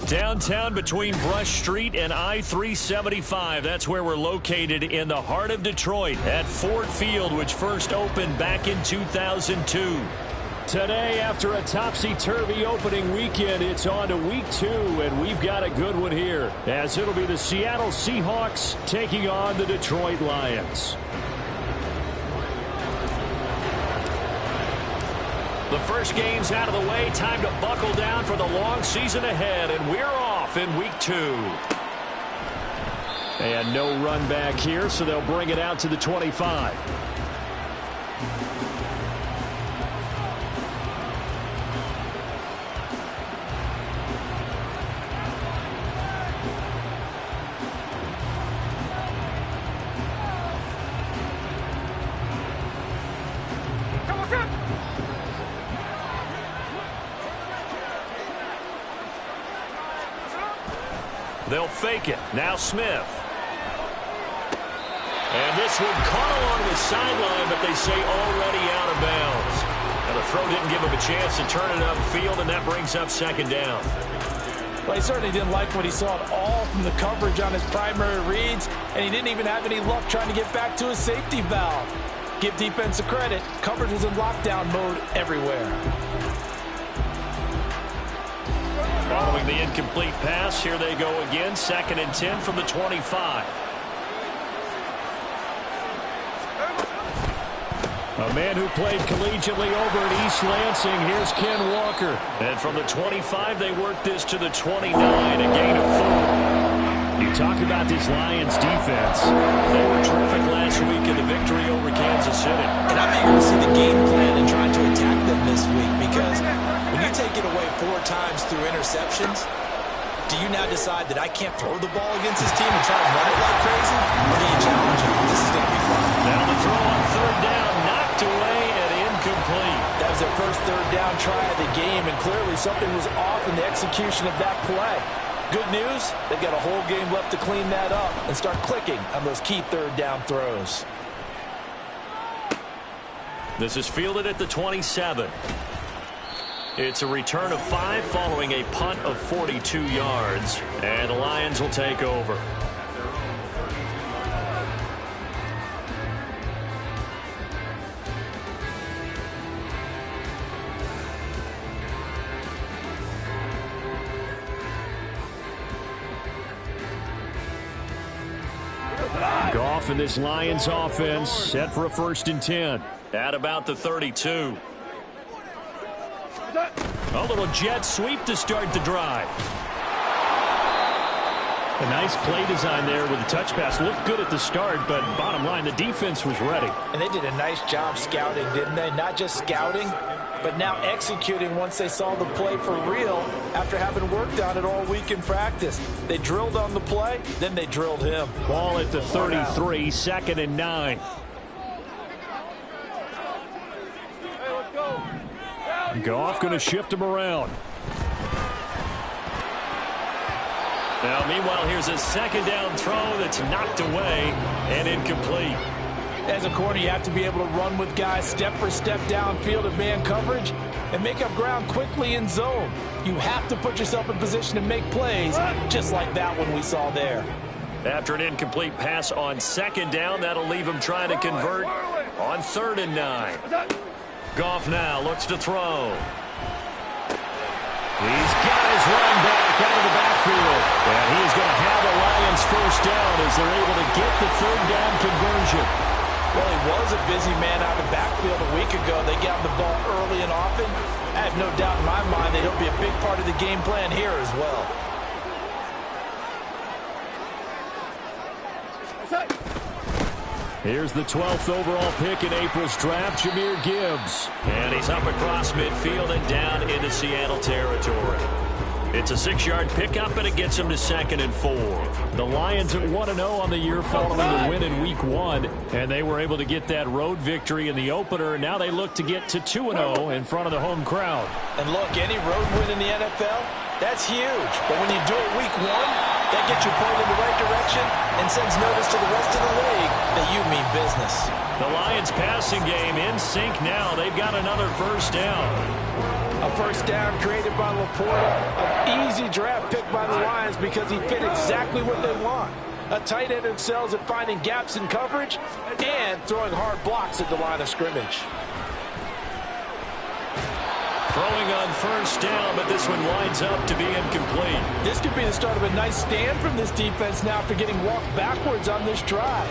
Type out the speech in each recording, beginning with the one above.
Downtown between Brush Street and I-375. That's where we're located in the heart of Detroit at Ford Field, which first opened back in 2002. Today, after a topsy-turvy opening weekend, it's on to week 2, and we've got a good one here, as it'll be the Seattle Seahawks taking on the Detroit Lions. The first game's out of the way. Time to buckle down for the long season ahead, and we're off in week 2. And no run back here, so they'll bring it out to the 25. They'll fake it. Now Smith. And this one caught along the sideline, but they say already out of bounds. Now the throw didn't give him a chance to turn it upfield, and that brings up second down. Well, he certainly didn't like what he saw at all from the coverage on his primary reads, and he didn't even have any luck trying to get back to his safety valve. Give defense a credit. Coverage was in lockdown mode everywhere. Following the incomplete pass, here they go again. 2nd and 10 from the 25. A man who played collegiately over at East Lansing. Here's Ken Walker. And from the 25, they work this to the 29, a gain of 4. You talk about this Lions defense. They were terrific last week in the victory over Kansas City. And I'm eager to see the game plan and trying to attack them this week, because when you take it away 4 times through interceptions, do you now decide that I can't throw the ball against this team and try to run it like crazy? Or do you challenge them? This is going to be fun. Now the throw on 3rd down, knocked away and incomplete. That was their first 3rd down try of the game, and clearly something was off in the execution of that play. Good news, they've got a whole game left to clean that up and start clicking on those key 3rd down throws. This is fielded at the 27. It's a return of 5 following a punt of 42 yards. And the Lions will take over. Goff and this Lions offense set for a 1st and 10. At about the 32. A little jet sweep to start the drive. A nice play design there with the touch pass. Looked good at the start, but bottom line, the defense was ready. And they did a nice job scouting, didn't they? Not just scouting, but now executing once they saw the play for real after having worked on it all week in practice. They drilled on the play, then they drilled him. Ball at the 33, 2nd and 9. Goff going to shift him around. Now, meanwhile, here's a 2nd down throw that's knocked away and incomplete. As a corner, you have to be able to run with guys step for step downfield of man coverage and make up ground quickly in zone. You have to put yourself in position to make plays, just like that one we saw there. After an incomplete pass on 2nd down, that'll leave him trying to convert on 3rd and 9. Goff now looks to throw. He's got his running back out of the backfield. And he is going to have a Lions 1st down as they're able to get the 3rd down conversion. Well, he was a busy man out of the backfield a week ago. They got him the ball early and often. I have no doubt in my mind that he'll be a big part of the game plan here as well. Here's the 12th overall pick in April's draft, Jahmyr Gibbs. And he's up across midfield and down into Seattle territory. It's a 6-yard pickup, and it gets him to 2nd and 4. The Lions at 1-0 on the year following the win in Week 1, and they were able to get that road victory in the opener. Now they look to get to 2-0 in front of the home crowd. And look, any road win in the NFL, that's huge. But when you do it Week 1, that gets you pointed in the right direction and sends notice to the rest of the league that you mean business. The Lions passing game in sync now. They've got another 1st down. A 1st down created by Laporta. An easy draft pick by the Lions because he fit exactly what they want. A tight end excels at finding gaps in coverage and throwing hard blocks at the line of scrimmage. Throwing on 1st down, but this one winds up to be incomplete. This could be the start of a nice stand from this defense now after getting walked backwards on this drive.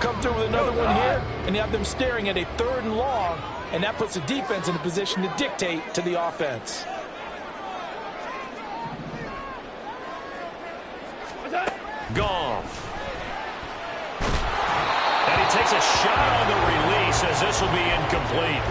Come through with another one here, and you have them staring at a 3rd and long, and that puts the defense in a position to dictate to the offense. Goff. And he takes a shot on the release as this will be incomplete.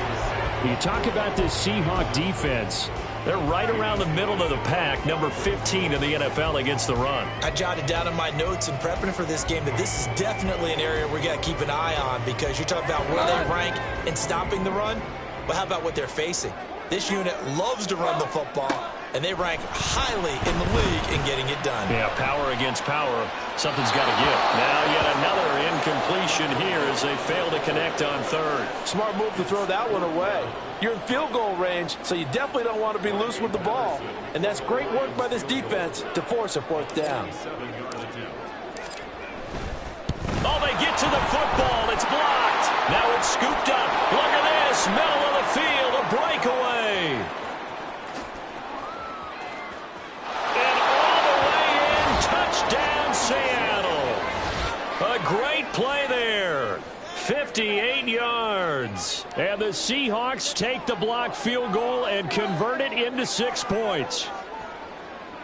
You talk about this Seahawk defense. They're right around the middle of the pack, number 15 in the NFL against the run. I jotted down in my notes in prepping for this game that this is definitely an area we got to keep an eye on, because you talk about where they rank in stopping the run. But how about what they're facing? This unit loves to run the football, and they rank highly in the league in getting it done. Yeah, power against power. Something's got to give. Now yet another incompletion here as they fail to connect on third. Smart move to throw that one away. You're in field goal range, so you definitely don't want to be loose with the ball. And that's great work by this defense to force a fourth down. Oh, they get to the football. It's blocked. Now it's scooped up. Look at this. Middle of the field. A breakaway. And all the way in. Touchdown, Seattle. A great play there. 58 yards. And the Seahawks take the block field goal and convert it into 6 points.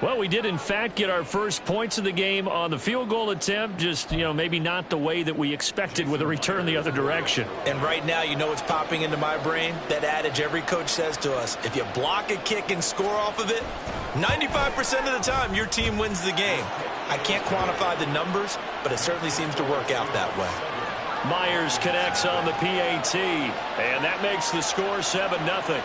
Well, we did, in fact, get our first points of the game on the field goal attempt. Just, maybe not the way that we expected with a return the other direction. And right now, you know what's popping into my brain? That adage every coach says to us, if you block a kick and score off of it, 95% of the time, your team wins the game. I can't quantify the numbers, but it certainly seems to work out that way. Myers connects on the PAT, and that makes the score 7-0.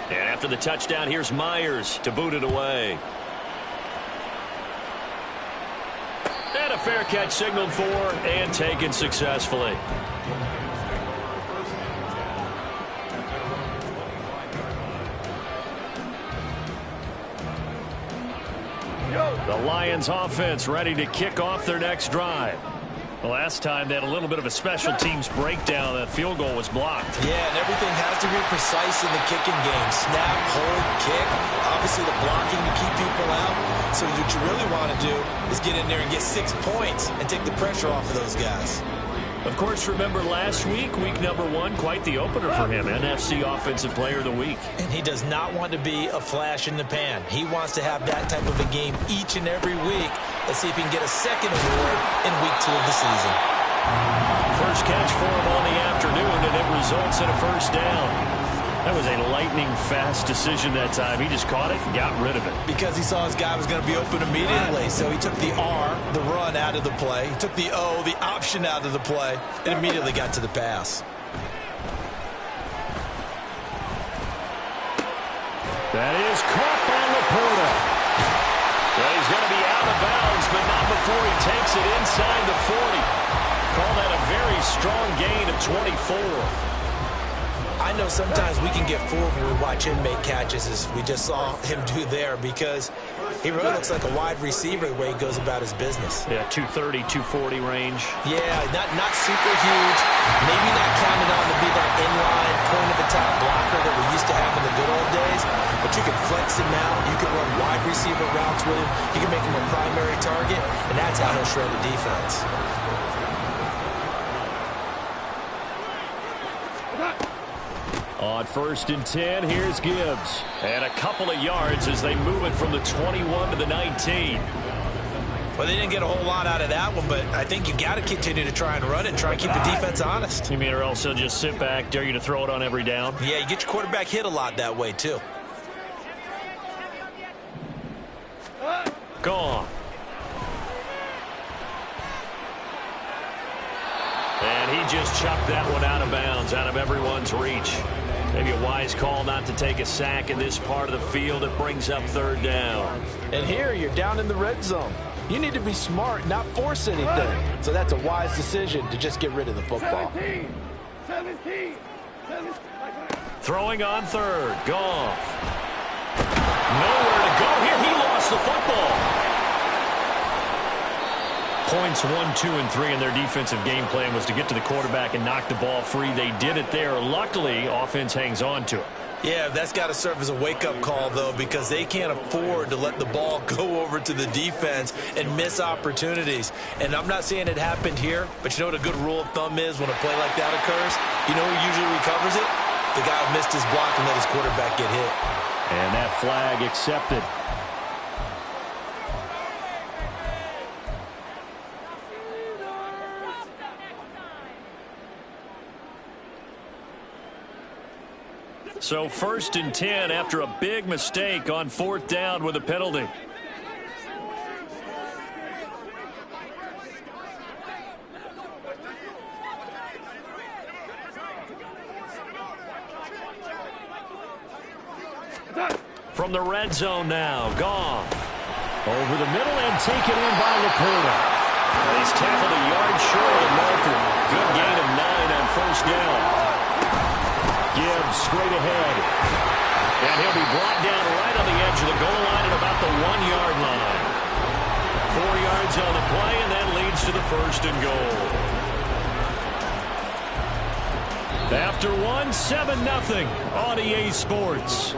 And after the touchdown, here's Myers to boot it away. And a fair catch signaled for and taken successfully. The Lions offense ready to kick off their next drive. The last time they had a little bit of a special teams breakdown. That field goal was blocked. Yeah, and everything has to be precise in the kicking game. Snap, hold, kick. Obviously the blocking to keep people out. So what you really want to do is get in there and get 6 points and take the pressure off of those guys. Of course, remember last week, week number 1, quite the opener for him. NFC Offensive Player of the Week. And he does not want to be a flash in the pan. He wants to have that type of a game each and every week. Let's see if he can get a second award in week 2 of the season. First catch for him on the afternoon, and it results in a first down. That was a lightning-fast decision that time. He just caught it and got rid of it. Because he saw his guy was going to be open immediately. So he took the R, the run, out of the play. He took the O, the option, out of the play, and immediately got to the pass. That is caught by Laporta. Well, he's going to be out of bounds, but not before he takes it inside the 40. Call that a very strong gain of 24. I know sometimes we can get fooled when we watch inmate catches, as we just saw him do there, because he really looks like a wide receiver the way he goes about his business. Yeah, 230, 240 range. Yeah, not super huge. Maybe not counted on to be that inline point-of-attack blocker that we used to have in the good old days, but you can flex him out. You can run wide receiver routes with him. You can make him a primary target, and that's how he'll shred the defense. On 1st and 10, here's Gibbs. And a couple of yards as they move it from the 21 to the 19. Well, they didn't get a whole lot out of that one, but I think you got to continue to try and run it and try and keep the defense honest. You mean, or else they'll just sit back, dare you to throw it on every down? Yeah, you get your quarterback hit a lot that way, too. Gone. And he just chucked that one out of bounds, out of everyone's reach. Maybe a wise call not to take a sack in this part of the field. It brings up 3rd down. And here you're down in the red zone. You need to be smart, not force anything. So that's a wise decision to just get rid of the football. 17. Throwing on 3rd. Goff. Nowhere to go here. He lost the football. Points 1, 2, and 3 in their defensive game plan was to get to the quarterback and knock the ball free. They did it there. Luckily, offense hangs on to it. Yeah, that's got to serve as a wake-up call, though, because they can't afford to let the ball go over to the defense and miss opportunities. And I'm not saying it happened here, but you know what a good rule of thumb is when a play like that occurs? You know who usually recovers it? The guy who missed his block and let his quarterback get hit. And that flag accepted. So 1st and 10 after a big mistake on 4th down with a penalty. From the red zone now, Goff. Over the middle and taken in by Laporta. He's tackled a yard short of Malcolm. Good gain of 9 on first down. Gibbs straight ahead. And he'll be brought down right on the edge of the goal line at about the 1-yard line. 4 yards on the play, and that leads to the first and goal. After 1, 7-0 on EA Sports.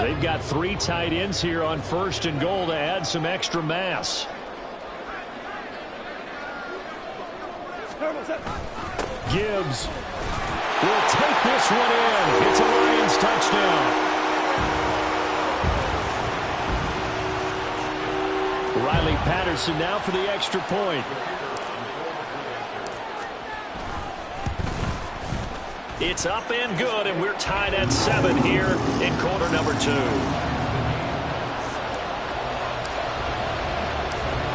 They've got 3 tight ends here on first and goal to add some extra mass. Gibbs will take this one in. It's a Lions touchdown. Riley Patterson now for the extra point. It's up and good, and we're tied at 7 here in quarter number 2.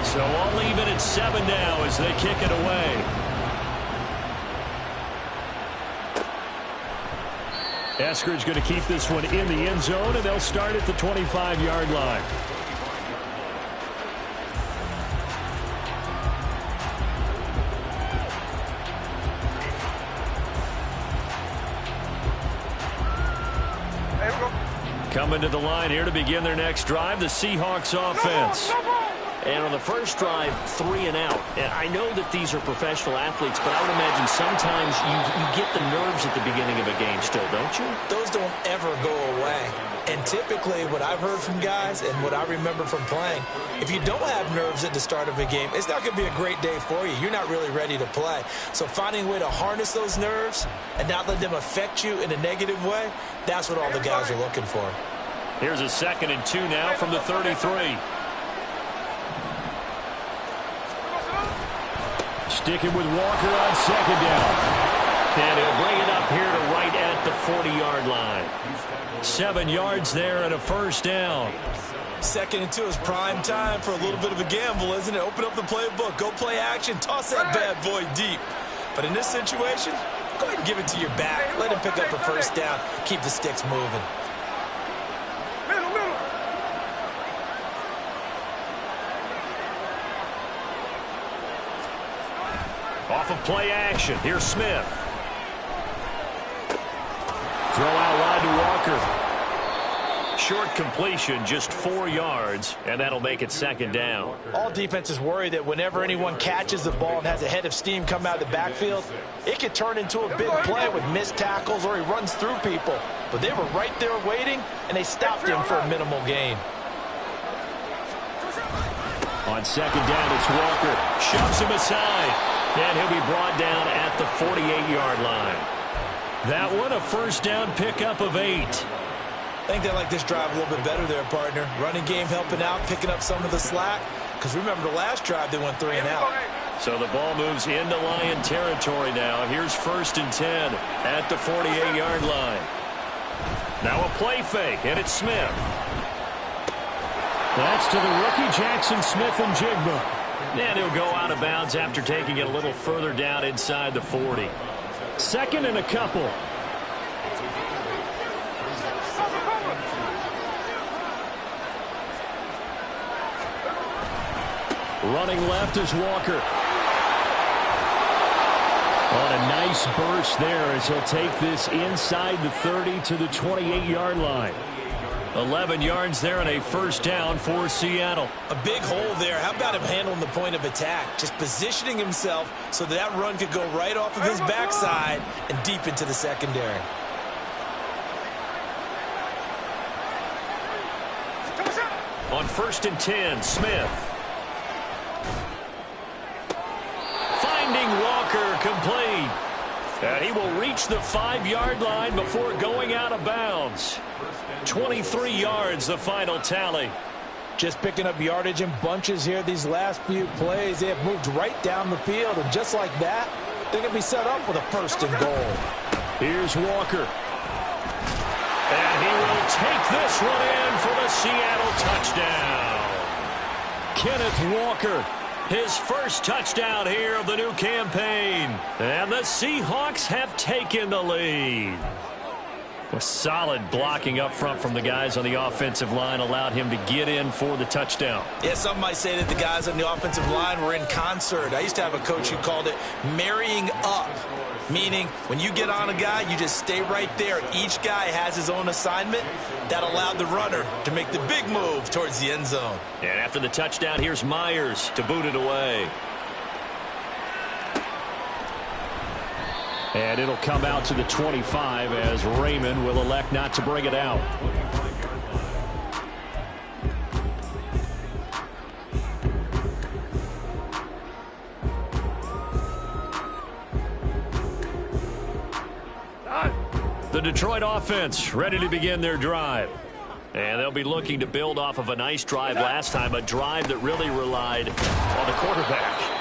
So all even at 7 now as they kick it away. Eskridge going to keep this one in the end zone, and they'll start at the 25-yard line. Coming to the line here to begin their next drive, the Seahawks offense. And on the first drive, 3 and out. And I know that these are professional athletes, but I would imagine sometimes you get the nerves at the beginning of a game still, don't you? Those don't ever go away. And typically what I've heard from guys and what I remember from playing, if you don't have nerves at the start of a game, it's not going to be a great day for you. You're not really ready to play. So finding a way to harness those nerves and not let them affect you in a negative way, that's what all the guys are looking for. Here's a 2nd and 2 now from the 33. Sticking with Walker on 2nd down. And he'll bring it up here to right at the 40-yard line. 7 yards there and a first down. 2nd and 2 is prime time for a little bit of a gamble, isn't it? Open up the playbook, go play action, toss that bad boy deep. But in this situation, go ahead and give it to your back. Let him pick up a first down. Keep the sticks moving. Off of play action. Here's Smith. Throw out wide to Walker. Short completion, just 4 yards, and that'll make it 2nd down. All defenses worry that whenever anyone catches the ball and has a head of steam come out of the backfield, it could turn into a big play with missed tackles or he runs through people. But they were right there waiting, and they stopped him for a minimal gain. On 2nd down, it's Walker. Shoves him aside. And he'll be brought down at the 48-yard line. That one, a first down pickup of 8. I think they like this drive a little bit better there, partner. Running game helping out, picking up some of the slack. Because remember, the last drive they went 3 and out. So the ball moves into Lion territory now. Here's 1st and 10 at the 48-yard line. Now a play fake, and it's Smith. That's to the rookie, Jackson Smith-Njigba. And he'll go out of bounds after taking it a little further down inside the 40. 2nd and a couple. Running left is Walker. On a nice burst there as he'll take this inside the 30 to the 28-yard line. 11 yards there and a first down for Seattle. A big hole there. How about him handling the point of attack? Just positioning himself so that run could go right off of his backside and deep into the secondary. On 1st and 10, Smith. Finding Walker complete. And he will reach the 5-yard line before going out of bounds. 23 yards, the final tally. Just picking up yardage in bunches here these last few plays. They have moved right down the field, and just like that, they're going to be set up with a 1st and goal. Here's Walker. And he will take this one in for the Seattle touchdown. Kenneth Walker, his first touchdown here of the new campaign. And the Seahawks have taken the lead. A solid blocking up front from the guys on the offensive line allowed him to get in for the touchdown. Yeah, some might say that the guys on the offensive line were in concert. I used to have a coach who called it marrying up, meaning when you get on a guy, you just stay right there. Each guy has his own assignment. That allowed the runner to make the big move towards the end zone. And after the touchdown, here's Myers to boot it away. And it'll come out to the 25 as Raymond will elect not to bring it out. The Detroit offense ready to begin their drive. And they'll be looking to build off of a nice drive last time, a drive that really relied on the quarterback.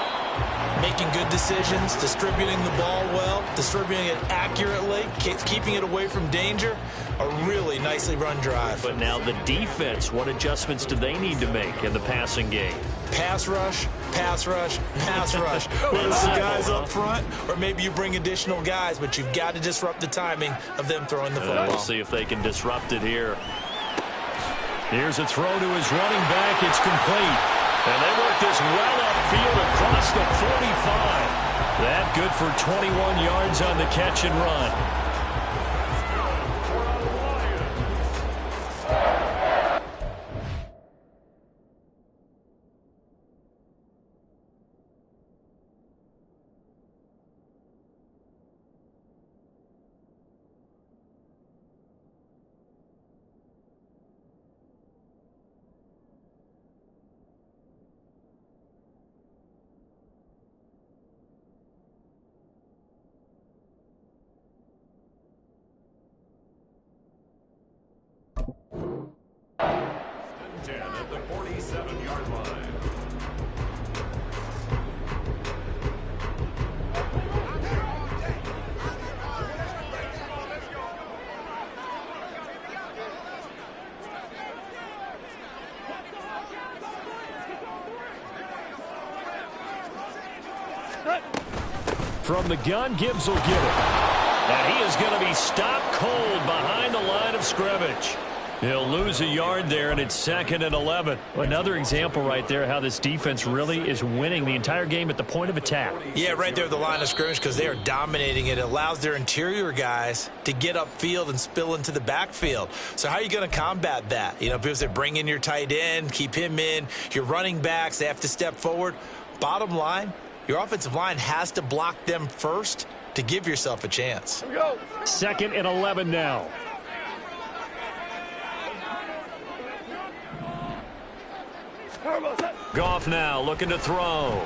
Making good decisions, distributing the ball well, distributing it accurately, keeping it away from danger. A really nicely run drive. But now the defense, what adjustments do they need to make in the passing game? Pass rush, pass rush, pass rush. Whether it's the guys up front or maybe you bring additional guys, but you've got to disrupt the timing of them throwing the football. We'll see if they can disrupt it here. Here's a throw to his running back. It's complete. And they work this well upfield across the 45. That good for 21 yards on the catch and run. At the 47-yard line. From the gun, Gibbs will get it. And he is going to be stopped cold behind the line of scrimmage. He'll lose a yard there, and it's 2nd and 11. Another example right there how this defense really is winning the entire game at the point of attack. Yeah, right there at the line of scrimmage because they are dominating it. It allows their interior guys to get upfield and spill into the backfield. So how are you going to combat that? You know, because they bring in your tight end, keep him in. Your running backs, they have to step forward. Bottom line, your offensive line has to block them first to give yourself a chance. 2nd and 11 now. Goff now looking to throw.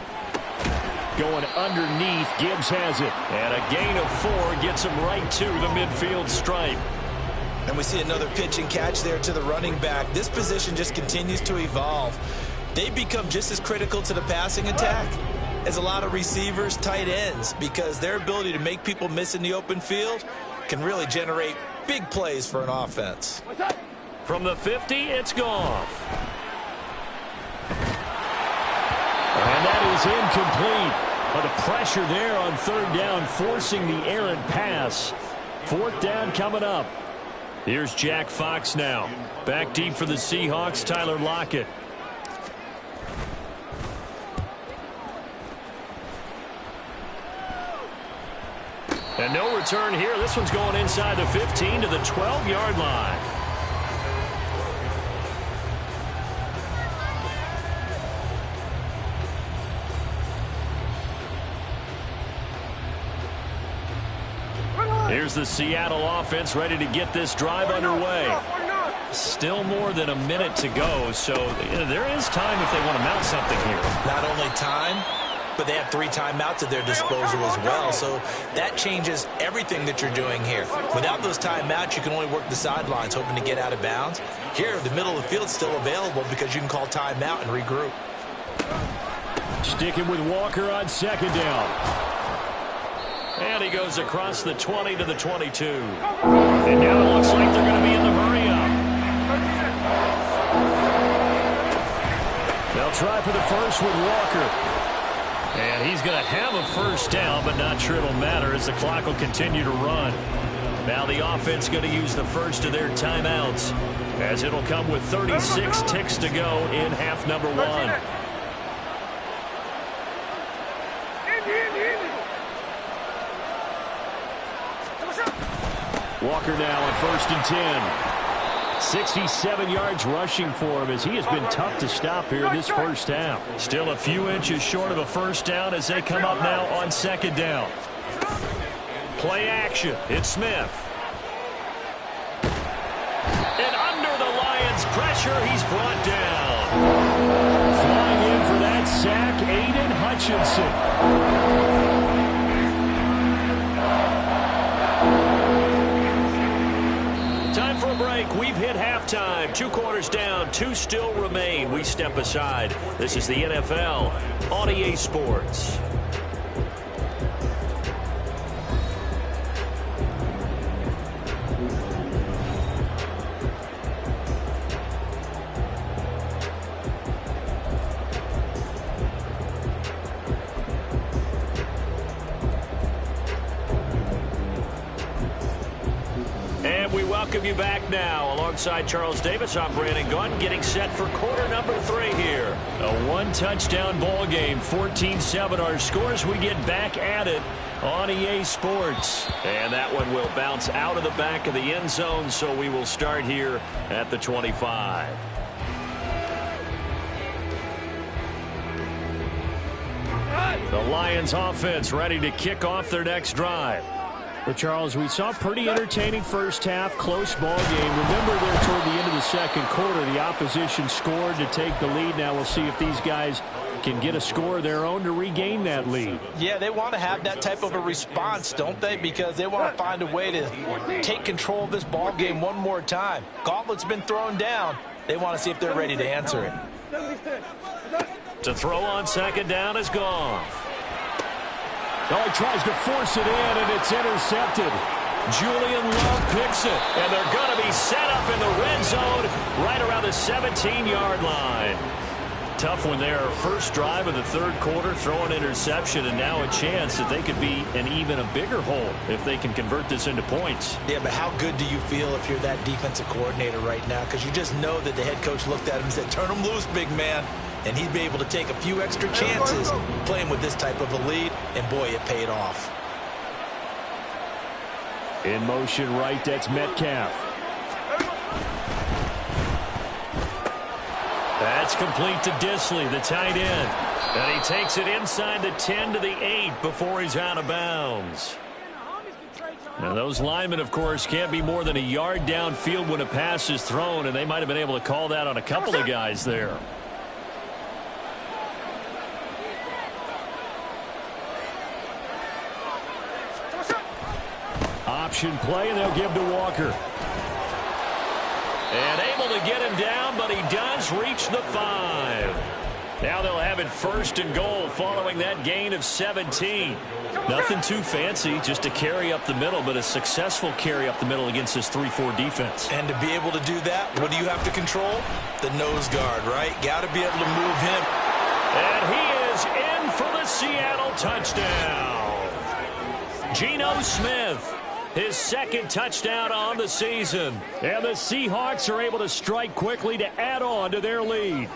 Going underneath, Gibbs has it. And a gain of 4 gets him right to the midfield stripe. And we see another pitch and catch there to the running back. This position just continues to evolve. They become just as critical to the passing attack as a lot of receivers, tight ends, because their ability to make people miss in the open field can really generate big plays for an offense. From the 50, it's Goff. And that is incomplete. But the pressure there on 3rd down, forcing the errant pass. 4th down coming up. Here's Jack Fox now. Back deep for the Seahawks, Tyler Lockett. And no return here. This one's going inside the 15 to the 12-yard line. Here's the Seattle offense ready to get this drive underway. Still more than a minute to go, so there is time if they want to mount something here. Not only time, but they have 3 timeouts at their disposal as well, so that changes everything that you're doing here. Without those timeouts, you can only work the sidelines, hoping to get out of bounds. Here, the middle of the field's still available because you can call timeout and regroup. Sticking with Walker on 2nd down. And he goes across the 20 to the 22. And now it looks like they're going to be in the hurry-up. try for the first with Walker. And he's going to have a first down, but not sure it'll matter as the clock will continue to run. Now the offense going to use the first of their timeouts, as it'll come with 36 ticks to go in half number one. Walker now on 1st and 10. 67 yards rushing for him as he has been tough to stop here in this first half. Still a few inches short of a first down as they come up now on 2nd down. Play action. It's Smith. And under the Lions' pressure, he's brought down. Flying in for that sack, Aiden Hutchinson. Time for a break. We've hit halftime. 2 quarters down. 2 still remain. We step aside. This is the NFL on EA Sports. Welcome you back now. Alongside Charles Davis, I'm Brandon Gaudin, getting set for quarter number 3 here. A 1-touchdown ball game, 14-7 our scores. We get back at it on EA Sports. And that one will bounce out of the back of the end zone, so we will start here at the 25. The Lions offense ready to kick off their next drive. Well, Charles, we saw a pretty entertaining first half, close ball game. Remember there toward the end of the second quarter, the opposition scored to take the lead. Now we'll see if these guys can get a score of their own to regain that lead. Yeah, they want to have that type of a response, don't they? Because they want to find a way to take control of this ball game one more time. Gauntlet's been thrown down. They want to see if they're ready to answer it. To throw on 2nd down is Goff. Oh, he tries to force it in, and it's intercepted. Julian Love picks it, and they're going to be set up in the red zone right around the 17-yard line. Tough one there. First drive of the 3rd quarter, throw an interception, and now a chance that they could be in even a bigger hole if they can convert this into points. Yeah, but how good do you feel if you're that defensive coordinator right now? Because you just know that the head coach looked at him and said, turn him loose, big man. And he'd be able to take a few extra chances playing with this type of a lead, and boy, it paid off. In motion right, that's Metcalf. That's complete to Disley, the tight end. And he takes it inside the 10 to the 8 before he's out of bounds. Now, those linemen, of course, can't be more than a yard downfield when a pass is thrown, and they might have been able to call that on a couple of guys there. Option play, and they'll give to Walker. And able to get him down, but he does reach the 5. Now they'll have it 1st and goal following that gain of 17. Nothing too fancy, just a carry up the middle, but a successful carry up the middle against this 3-4 defense. And to be able to do that, what do you have to control? The nose guard, right? Got to be able to move him. And he is in for the Seattle touchdown. Geno Smith. His 2nd touchdown on the season. And the Seahawks are able to strike quickly to add on to their lead.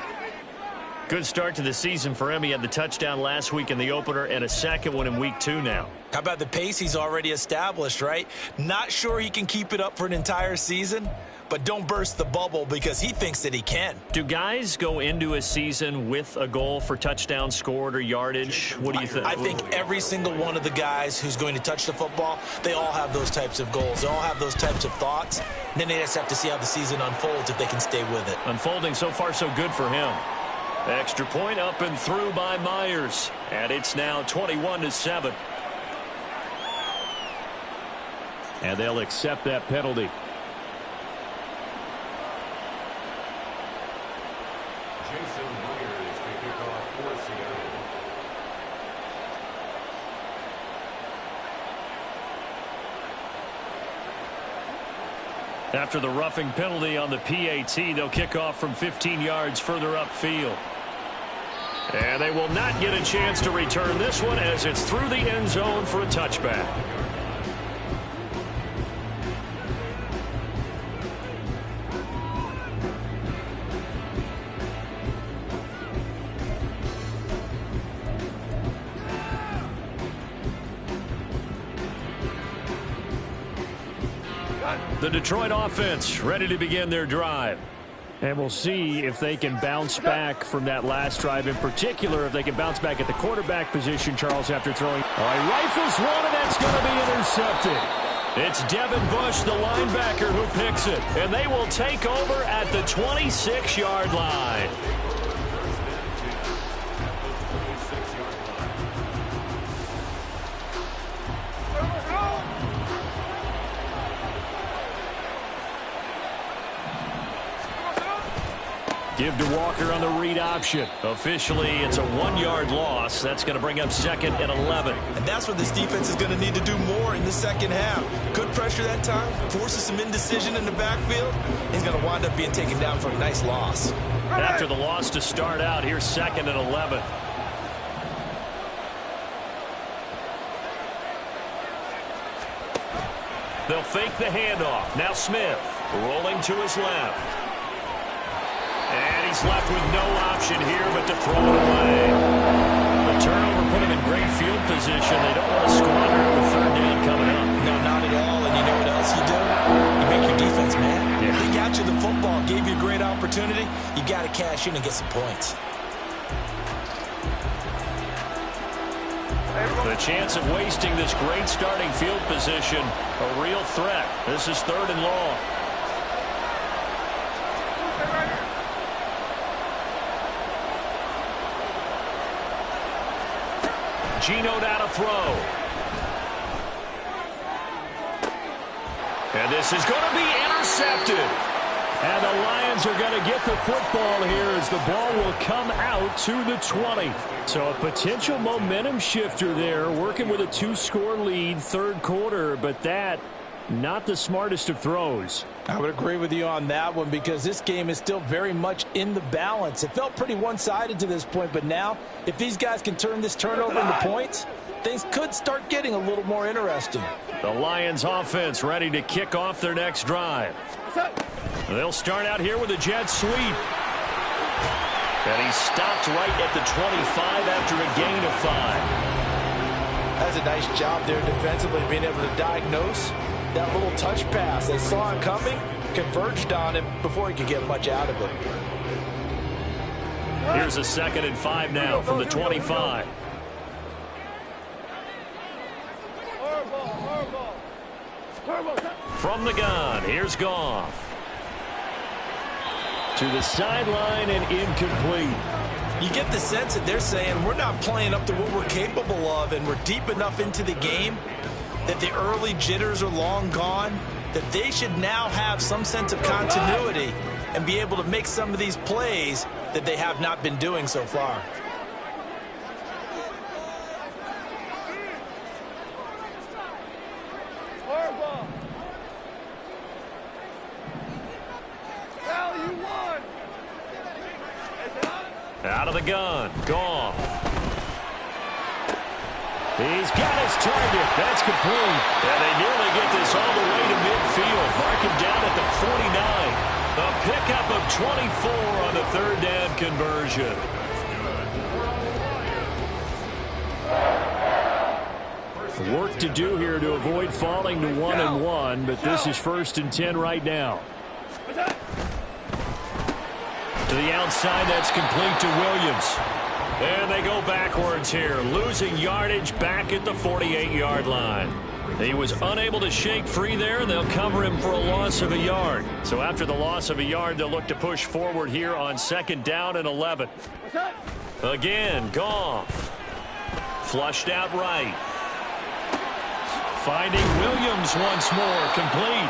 Good start to the season for him. He had the touchdown last week in the opener and a second one in week 2 now. How about the pace he's already established, right? Not sure he can keep it up for an entire season, but don't burst the bubble because he thinks that he can. Do guys go into a season with a goal for touchdown scored or yardage? What do you think? I think every single one of the guys who's going to touch the football, they all have those types of goals. They all have those types of thoughts. And then they just have to see how the season unfolds if they can stay with it. Unfolding so far so good for him. Extra point up and through by Myers. And it's now 21-7. And they'll accept that penalty. Jason Myers to kick off for Seattle. After the roughing penalty on the PAT, they'll kick off from 15 yards further upfield. And they will not get a chance to return this one as it's through the end zone for a touchback. The Detroit offense ready to begin their drive. And we'll see if they can bounce back from that last drive. In particular, if they can bounce back at the quarterback position, Charles, after throwing. All right, rifles one, and that's going to be intercepted. It's Devin Bush, the linebacker, who picks it. And they will take over at the 26-yard line. Give to Walker on the read option. Officially, it's a 1-yard loss. That's going to bring up 2nd and 11. And that's what this defense is going to need to do more in the second half. Good pressure that time. Forces some indecision in the backfield. He's going to wind up being taken down for a nice loss. After the loss to start out, here's 2nd and 11. They'll fake the handoff. Now Smith rolling to his left. And he's left with no option here but to throw it away. The turnover put him in great field position. They don't want to squander it with 3rd down coming up. No, not at all. And you know what else you do? You make your defense mad. Yeah. They got you the football, gave you a great opportunity. You got to cash in and get some points. The chance of wasting this great starting field position, a real threat. This is 3rd and long. Geno down to throw. And this is going to be intercepted. And the Lions are going to get the football here as the ball will come out to the 20. So a potential momentum shifter there, working with a 2-score lead, 3rd quarter, but that not the smartest of throws. I would agree with you on that one because this game is still very much in the balance. It felt pretty one-sided to this point, but now if these guys can turn this turnover into points, things could start getting a little more interesting. The Lions offense ready to kick off their next drive. They'll start out here with a jet sweep. And he stopped right at the 25 after a gain of 5. That's a nice job there defensively, being able to diagnose that little touch pass. They saw it coming, converged on him before he could get much out of it. Here's a 2nd and 5 now from the 25. From the gun, here's Goff. To the sideline and incomplete. You get the sense that they're saying we're not playing up to what we're capable of, and we're deep enough into the game that the early jitters are long gone, that they should now have some sense of continuity and be able to make some of these plays that they have not been doing so far. Out of the gun, Goff. He's got his target. That's complete. And they nearly get this all the way to midfield. Mark him down at the 49. A pickup of 24 on the 3rd down conversion. Work to do here to avoid falling to 1-1, but this is 1st and 10 right now. To the outside, that's complete to Williams. And they go backwards here, losing yardage back at the 48-yard line. He was unable to shake free there, and they'll cover him for a loss of a yard. So after the loss of a yard, they'll look to push forward here on 2nd down and 11. Again, Goff. Flushed out right. Finding Williams once more, complete.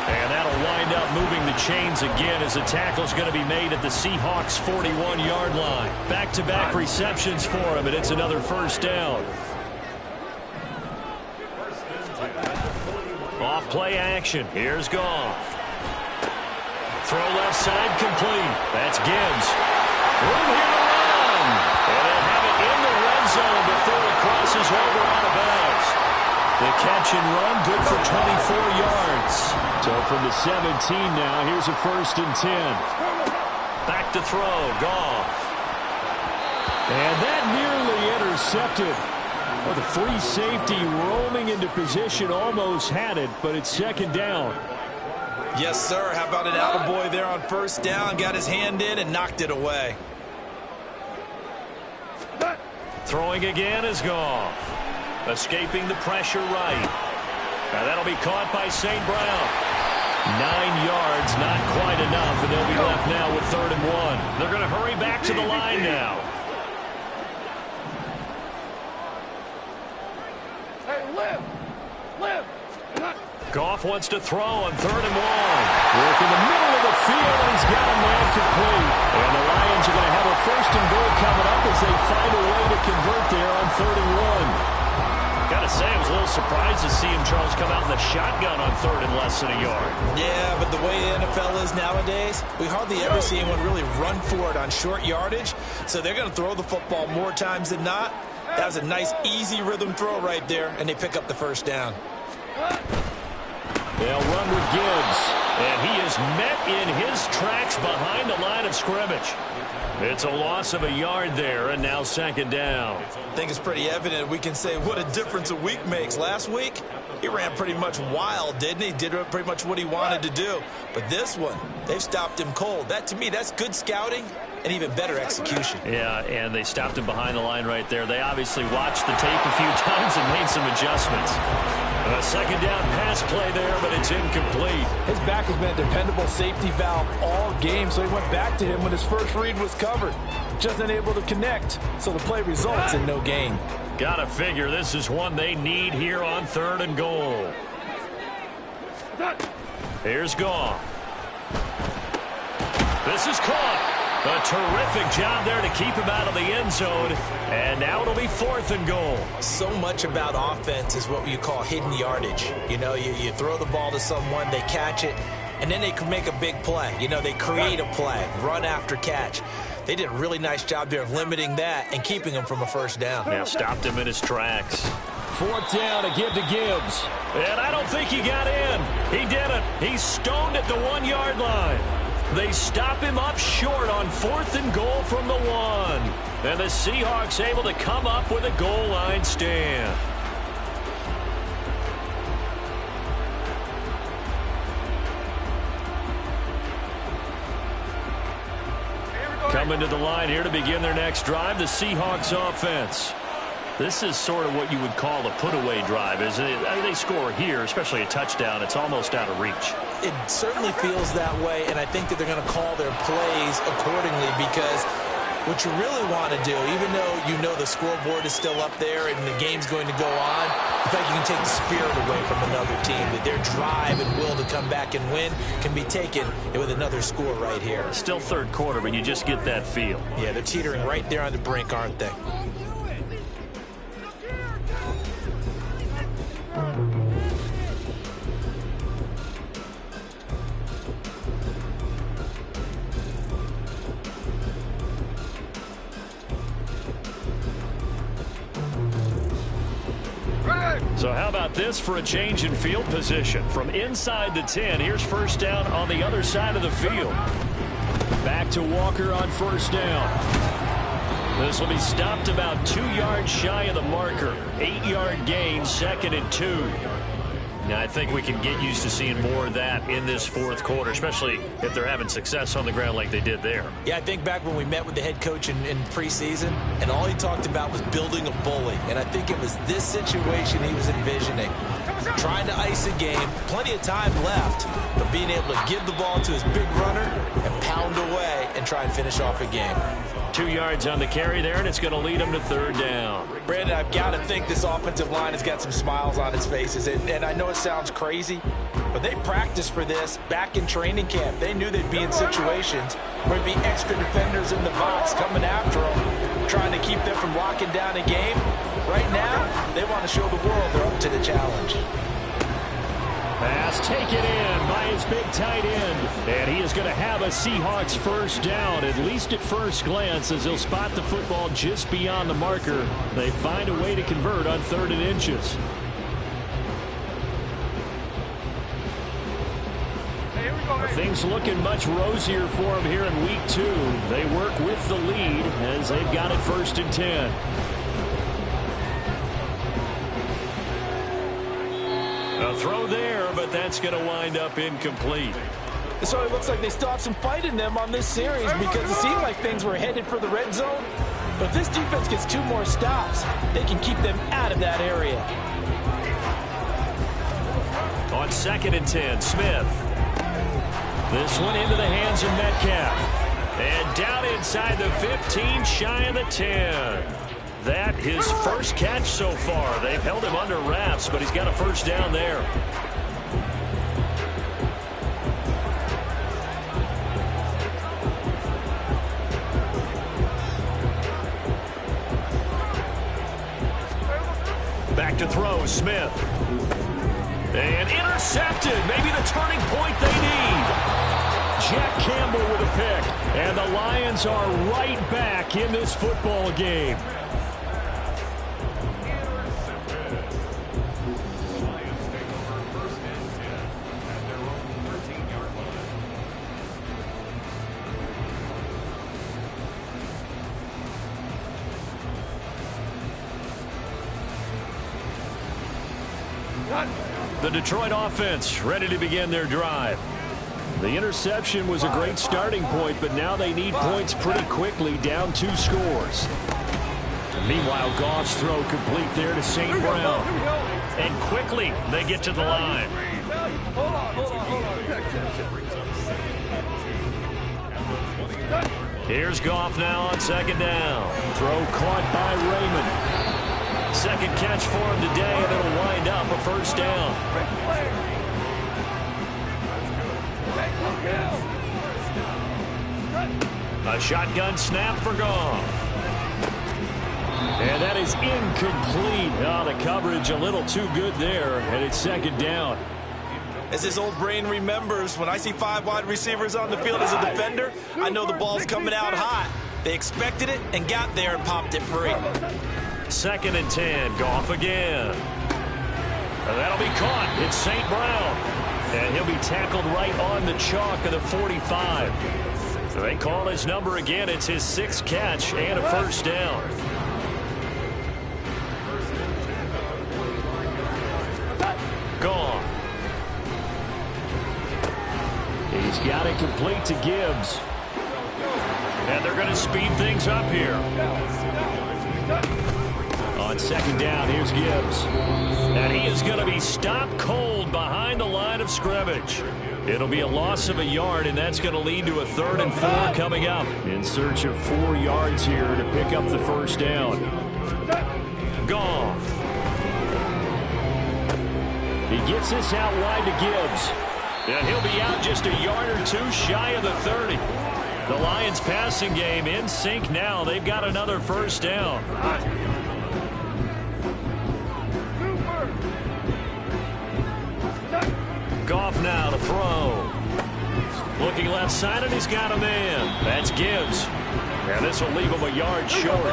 And that'll wind up moving the chains again as the tackle's going to be made at the Seahawks' 41-yard line. Back-to-back receptions for him, and it's another 1st down. Off play action. Here's Goff. Throw left side complete. That's Gibbs. Room here to run. And goes over out of bounds. The catch and run, good for 24 yards. So from the 17 now, here's a 1st and 10. Back to throw, Goff. And that nearly intercepted. Well, the free safety rolling into position almost had it, but it's 2nd down. Yes, sir. How about an attaboy there on 1st down? Got his hand in and knocked it away. Throwing again is Goff. Escaping the pressure right. Now that'll be caught by St. Brown. 9 yards, not quite enough, and they'll be left now with 3rd and 1. They're going to hurry back to the line now. Goff wants to throw on 3rd and 1. Work in the middle of the field, and he's got a man complete. And the Lions are going to have a 1st and goal coming up as they find a way to convert there on 3rd and 1. Got to say, I was a little surprised to see him, Charles, come out in the shotgun on 3rd and less than a yard. Yeah, but the way the NFL is nowadays, we hardly ever see anyone really run for it on short yardage. So they're going to throw the football more times than not. That was a nice, easy rhythm throw right there, and they pick up the 1st down. They'll run with Gibbs, and he is met in his tracks behind the line of scrimmage. It's a loss of a yard there, and now 2nd down. I think it's pretty evident we can say what a difference a week makes. Last week, he ran pretty much wild, didn't he? Did pretty much what he wanted to do. But this one, they've stopped him cold. That, to me, that's good scouting and even better execution. Yeah, and they stopped him behind the line right there. They obviously watched the tape a few times and made some adjustments. A 2nd down pass play there, but it's incomplete. His back has been a dependable safety valve all game, so he went back to him when his first read was covered. Just unable to connect, so the play results in no gain. Gotta figure this is one they need here on 3rd and goal. Here's Goff. This is caught. A terrific job there to keep him out of the end zone. And now it'll be 4th and goal. So much about offense is what you call hidden yardage. You know, you throw the ball to someone, they catch it, and then they can make a big play. You know, they create a play, run after catch. They did a really nice job there of limiting that and keeping him from a 1st down. Now stopped him in his tracks. 4th down to give to Gibbs. And I don't think he got in. He didn't. He's stoned at the 1-yard line. They stop him up short on 4th and goal from the 1. And the Seahawks able to come up with a goal line stand. Coming to the line here to begin their next drive, the Seahawks offense. This is sort of what you would call a put-away drive, isn't it? I mean, they score here, especially a touchdown. It's almost out of reach. It certainly feels that way, and I think that they're going to call their plays accordingly because what you really want to do, even though you know the scoreboard is still up there and the game's going to go on, in fact, you can take the spirit away from another team, that their drive and will to come back and win can be taken with another score right here. Still 3rd quarter, but you just get that feel. Yeah, they're teetering right there on the brink, aren't they? So how about this for a change in field position? From inside the 10, here's 1st down on the other side of the field. Back to Walker on 1st down. This will be stopped about 2 yards shy of the marker. 8-yard gain, 2nd and 2. Now, I think we can get used to seeing more of that in this 4th quarter, especially if they're having success on the ground like they did there. Yeah, I think back when we met with the head coach in preseason, and all he talked about was building a bully. And I think it was this situation he was envisioning. Trying to ice a game, plenty of time left, but being able to give the ball to his big runner and pound away and try and finish off a game. 2 yards on the carry there, and it's going to lead him to 3rd down. Brandon, I've got to think this offensive line has got some smiles on its faces. And I know it sounds crazy, but they practiced for this back in training camp. They knew they'd be in situations where there'd be extra defenders in the box coming after them, trying to keep them from locking down a game. Right now, they want to show the world they're up to the challenge. Pass taken in by his big tight end. And he is going to have a Seahawks first down, at least at first glance, as he'll spot the football just beyond the marker. They find a way to convert on 3rd and inches. Things looking much rosier for him here in week 2. They work with the lead as they've got it 1st and 10. A throw there, but that's going to wind up incomplete. So it looks like they still have some fight in them on this series because it seemed like things were headed for the red zone. But if this defense gets 2 more stops, they can keep them out of that area. On 2nd and 10, Smith. This one into the hands of Metcalf. And down inside the 15, shy of the 10. That his first catch so far. They've held him under wraps, but he's got a first down there. Back to throw, Smith. And intercepted. Maybe the turning point they need. Jack Campbell with a pick. And the Lions are right back in this football game. The Detroit offense ready to begin their drive. The interception was a great starting point, but now they need points pretty quickly, down 2 scores. And meanwhile, Goff's throw complete there to St. Brown. And quickly, they get to the line. Here's Goff now on 2nd down. Throw caught by Raymond. 2nd catch for him today, and it'll wind up a first down. A shotgun snap for Goff. And that is incomplete. Oh, the coverage a little too good there, and it's 2nd down. As his old brain remembers, when I see 5 wide receivers on the field as a defender, I know the ball's coming out hot. They expected it and got there and popped it free. 2nd and 10, Goff again. And that'll be caught. It's St. Brown. And he'll be tackled right on the chalk of the 45. So they call his number again. It's his 6th catch and a first down. Gone. He's got it complete to Gibbs. And they're going to speed things up here. On 2nd down, here's Gibbs. And he is going to be stopped cold behind the line of scrimmage. It'll be a loss of a yard, and that's going to lead to a 3rd and 4 coming up. In search of 4 yards here to pick up the first down. Goff. He gets this out wide to Gibbs. And he'll be out just a yard or 2 shy of the 30. The Lions passing game in sync now. They've got another first down. Goff now to throw. Looking left side, and he's got a man. That's Gibbs. And this will leave him a yard short.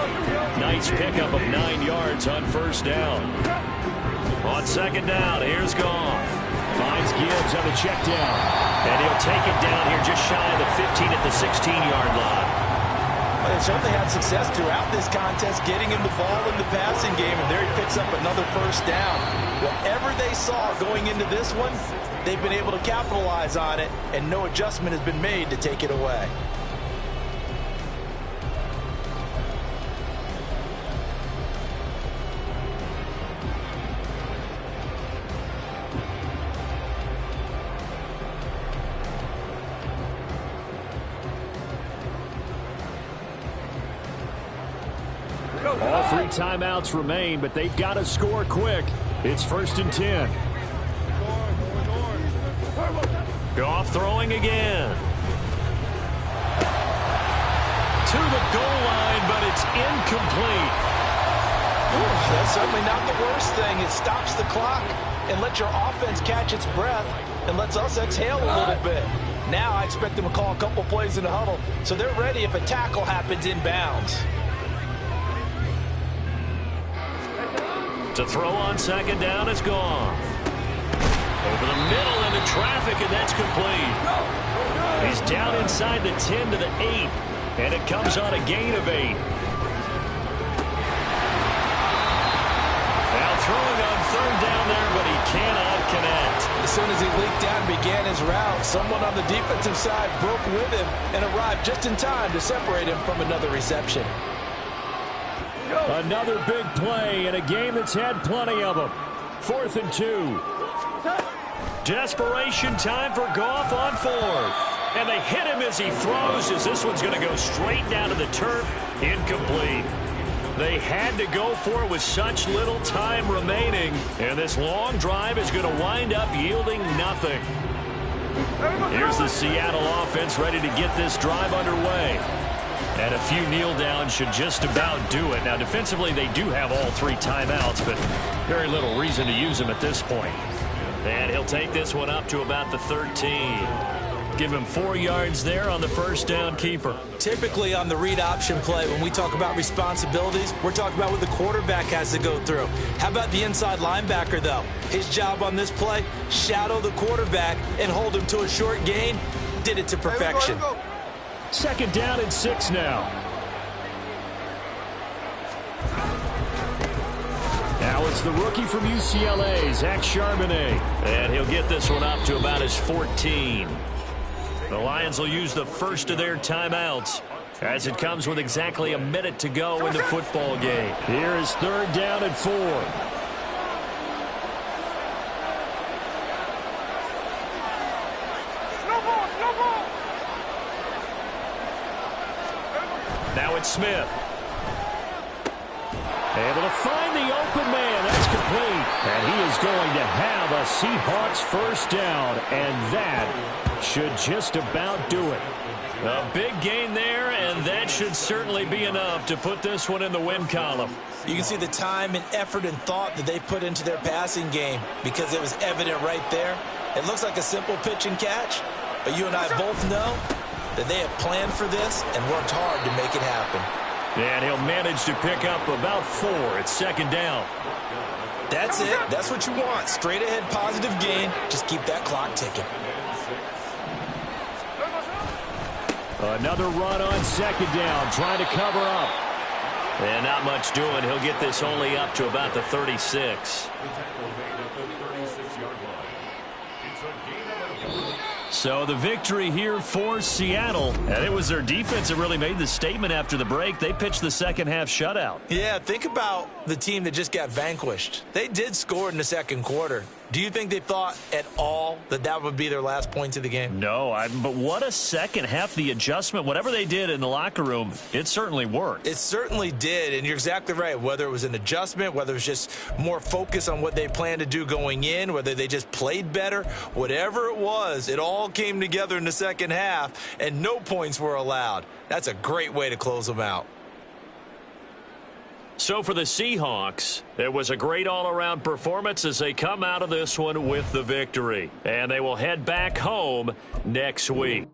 Nice pickup of 9 yards on first down. On 2nd down, here's Goff. Finds Gibbs on the check down. And he'll take it down here just shy of the 15 at the 16-yard line. Well, they certainly had success throughout this contest getting him the ball in the passing game, and there he picks up another first down. Whatever they saw going into this one, they've been able to capitalize on it, and no adjustment has been made to take it away. All 3 timeouts remain, but they've got to score quick. It's 1st and 10. Goff throwing again. To the goal line, but it's incomplete. That's certainly not the worst thing. It stops the clock. and let your offense catch its breath and lets us exhale a little bit. Now I expect them to call a couple plays in the huddle so they're ready if a tackle happens inbounds. To throw on second down is Goff. Over the middle into traffic, and that's complete. He's down inside the 10 to the 8, and it comes on a gain of 8. Now throwing on third down there, but he cannot connect. As soon as he leaked out and began his route, someone on the defensive side broke with him and arrived just in time to separate him from another reception. Another big play in a game that's had plenty of them. 4th and 2. Desperation time for Goff on 4th. And they hit him as he throws, as this one's going to go straight down to the turf. Incomplete. They had to go for it with such little time remaining. And this long drive is going to wind up yielding nothing. Here's the Seattle offense ready to get this drive underway. And a few kneel downs should just about do it. Now, defensively, they do have all 3 timeouts, but very little reason to use them at this point. And he'll take this one up to about the 13. Give him 4 yards there on the first down keeper. Typically on the read option play, when we talk about responsibilities, we're talking about what the quarterback has to go through. How about the inside linebacker, though? His job on this play, shadow the quarterback and hold him to a short gain. Did it to perfection. Second down and 6 now. Now it's the rookie from UCLA, Zach Charbonnet. And he'll get this one up to about his 14. The Lions will use the first of their timeouts as it comes with exactly a minute to go in the football game. Here is 3rd down and 4. Now it's Smith. Able to find the open man. That's complete. And he is going to have a Seahawks first down. And that should just about do it. A big gain there, and that should certainly be enough to put this one in the win column. You can see the time and effort and thought that they put into their passing game because it was evident right there. It looks like a simple pitch and catch, but you and I both know that they have planned for this and worked hard to make it happen. And he'll manage to pick up about 4 at second down. That's it. That's what you want. Straight ahead positive gain. Just keep that clock ticking. Another run on second down, trying to cover up. And not much doing. He'll get this only up to about the 36. So the victory here for Seattle. And it was their defense that really made the statement after the break. They pitched the second half shutout. Yeah, think about the team that just got vanquished. They did score in the second quarter. Do you think they thought at all that that would be their last points of the game? No, but what a second half. The adjustment, whatever they did in the locker room, it certainly worked. It certainly did, and you're exactly right. Whether it was an adjustment, whether it was just more focus on what they planned to do going in, whether they just played better, whatever it was, it all came together in the second half, and no points were allowed. That's a great way to close them out. So for the Seahawks, it was a great all-around performance as they come out of this one with the victory. And they will head back home next week.